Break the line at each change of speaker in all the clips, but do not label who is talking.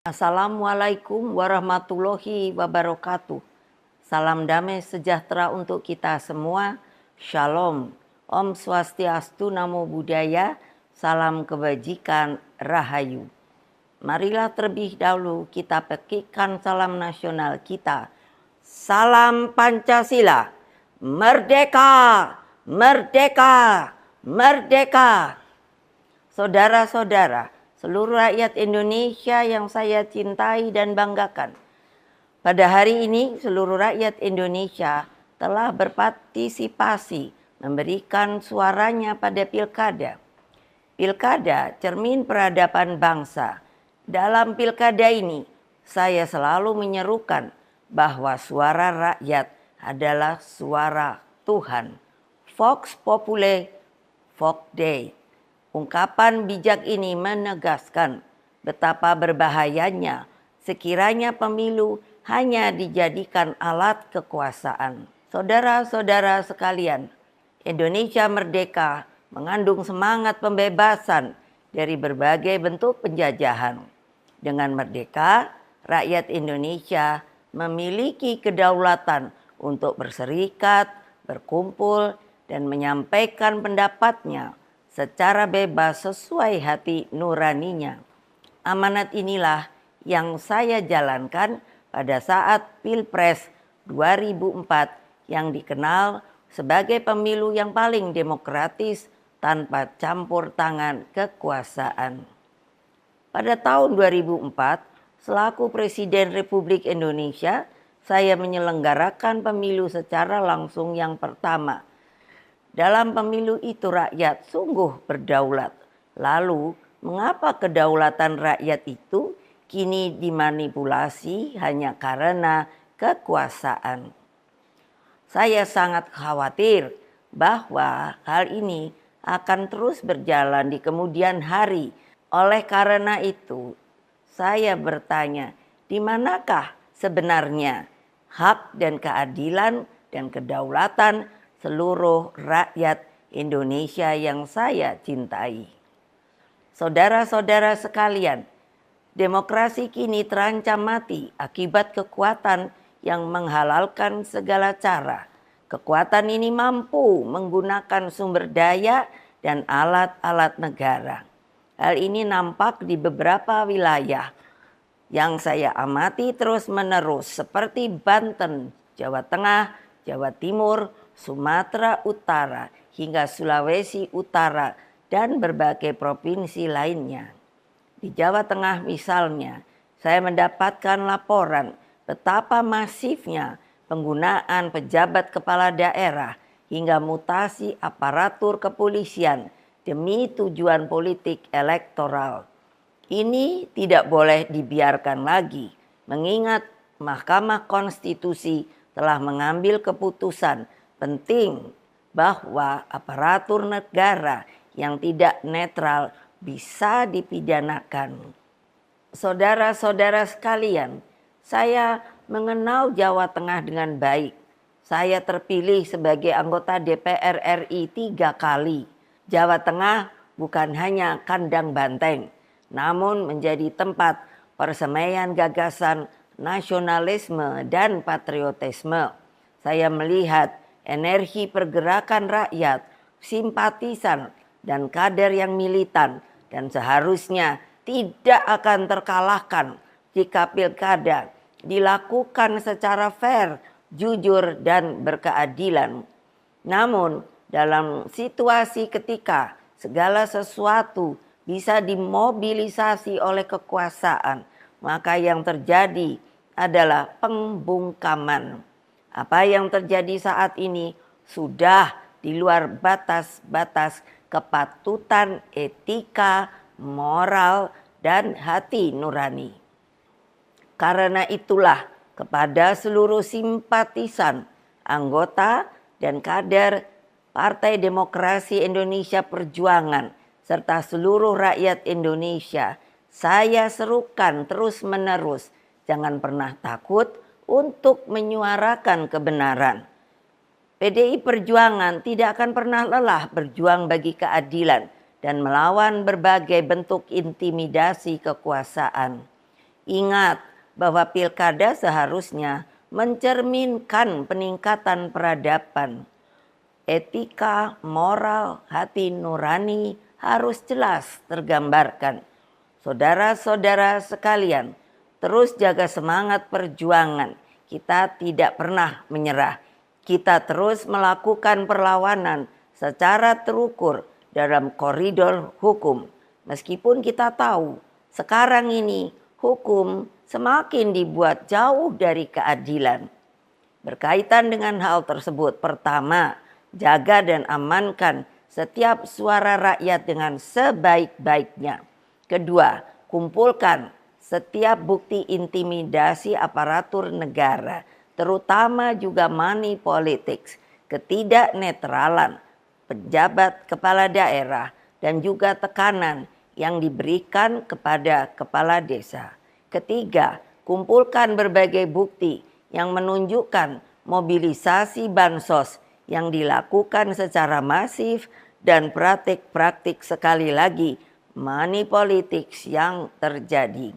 Assalamualaikum warahmatullahi wabarakatuh. Salam damai sejahtera untuk kita semua. Shalom. Om Swastiastu, Namo Buddhaya. Salam kebajikan, Rahayu. Marilah terlebih dahulu kita petikkan salam nasional kita. Salam Pancasila. Merdeka, merdeka, merdeka. Saudara-saudara, seluruh rakyat Indonesia yang saya cintai dan banggakan. Pada hari ini seluruh rakyat Indonesia telah berpartisipasi memberikan suaranya pada pilkada. Pilkada cermin peradaban bangsa. Dalam pilkada ini saya selalu menyerukan bahwa suara rakyat adalah suara Tuhan. Vox Populi, Vox Dei. Ungkapan bijak ini menegaskan betapa berbahayanya sekiranya pemilu hanya dijadikan alat kekuasaan. Saudara-saudara sekalian, Indonesia merdeka mengandung semangat pembebasan dari berbagai bentuk penjajahan. Dengan merdeka, rakyat Indonesia memiliki kedaulatan untuk berserikat, berkumpul, dan menyampaikan pendapatnya secara bebas sesuai hati nuraninya. Amanat inilah yang saya jalankan pada saat Pilpres 2004 yang dikenal sebagai pemilu yang paling demokratis tanpa campur tangan kekuasaan. Pada tahun 2004, selaku Presiden Republik Indonesia, saya menyelenggarakan pemilu secara langsung yang pertama. Dalam pemilu itu rakyat sungguh berdaulat. Lalu, mengapa kedaulatan rakyat itu kini dimanipulasi hanya karena kekuasaan? Saya sangat khawatir bahwa hal ini akan terus berjalan di kemudian hari. Oleh karena itu, saya bertanya, di manakah sebenarnya hak dan keadilan dan kedaulatan seluruh rakyat Indonesia yang saya cintai? Saudara-saudara sekalian, demokrasi kini terancam mati akibat kekuatan yang menghalalkan segala cara. Kekuatan ini mampu menggunakan sumber daya dan alat-alat negara. Hal ini nampak di beberapa wilayah yang saya amati terus-menerus seperti Banten, Jawa Tengah, Jawa Timur, Sumatera Utara, hingga Sulawesi Utara, dan berbagai provinsi lainnya. Di Jawa Tengah misalnya, saya mendapatkan laporan betapa masifnya penggunaan pejabat kepala daerah hingga mutasi aparatur kepolisian demi tujuan politik elektoral. Ini tidak boleh dibiarkan lagi, mengingat Mahkamah Konstitusi telah mengambil keputusan penting bahwa aparatur negara yang tidak netral bisa dipidanakan. Saudara-saudara sekalian, saya mengenal Jawa Tengah dengan baik. Saya terpilih sebagai anggota DPR RI 3 kali. Jawa Tengah bukan hanya kandang banteng, namun menjadi tempat persemaian gagasan nasionalisme dan patriotisme. Saya melihat energi pergerakan rakyat, simpatisan, dan kader yang militan, dan seharusnya tidak akan terkalahkan jika pilkada dilakukan secara fair, jujur, dan berkeadilan. Namun, dalam situasi ketika segala sesuatu bisa dimobilisasi oleh kekuasaan, maka yang terjadi adalah pembungkaman. Apa yang terjadi saat ini sudah di luar batas-batas kepatutan etika, moral, dan hati nurani. Karena itulah kepada seluruh simpatisan, anggota, dan kader Partai Demokrasi Indonesia Perjuangan serta seluruh rakyat Indonesia, saya serukan terus-menerus, jangan pernah takut untuk menyuarakan kebenaran. PDI Perjuangan tidak akan pernah lelah berjuang bagi keadilan dan melawan berbagai bentuk intimidasi kekuasaan. Ingat bahwa pilkada seharusnya mencerminkan peningkatan peradaban. Etika, moral, hati nurani harus jelas tergambarkan. Saudara-saudara sekalian, terus jaga semangat perjuangan. Kita tidak pernah menyerah. Kita terus melakukan perlawanan secara terukur dalam koridor hukum. Meskipun kita tahu sekarang ini hukum semakin dibuat jauh dari keadilan. Berkaitan dengan hal tersebut, pertama, jaga dan amankan setiap suara rakyat dengan sebaik-baiknya. Kedua, kumpulkan setiap bukti intimidasi aparatur negara, terutama juga money politics, ketidaknetralan pejabat kepala daerah, dan juga tekanan yang diberikan kepada kepala desa. Ketiga, kumpulkan berbagai bukti yang menunjukkan mobilisasi bansos yang dilakukan secara masif dan praktik-praktik sekali lagi money politics yang terjadi.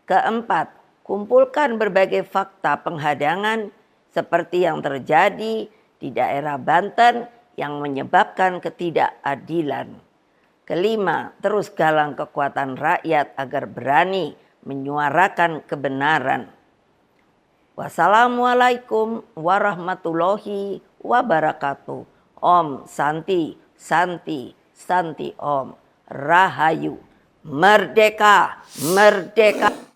Keempat, kumpulkan berbagai fakta penghadangan seperti yang terjadi di daerah Banten yang menyebabkan ketidakadilan. Kelima, terus galang kekuatan rakyat agar berani menyuarakan kebenaran. Wassalamualaikum warahmatullahi wabarakatuh. Om Santi, Santi, Santi Om. Rahayu. Merdeka, merdeka.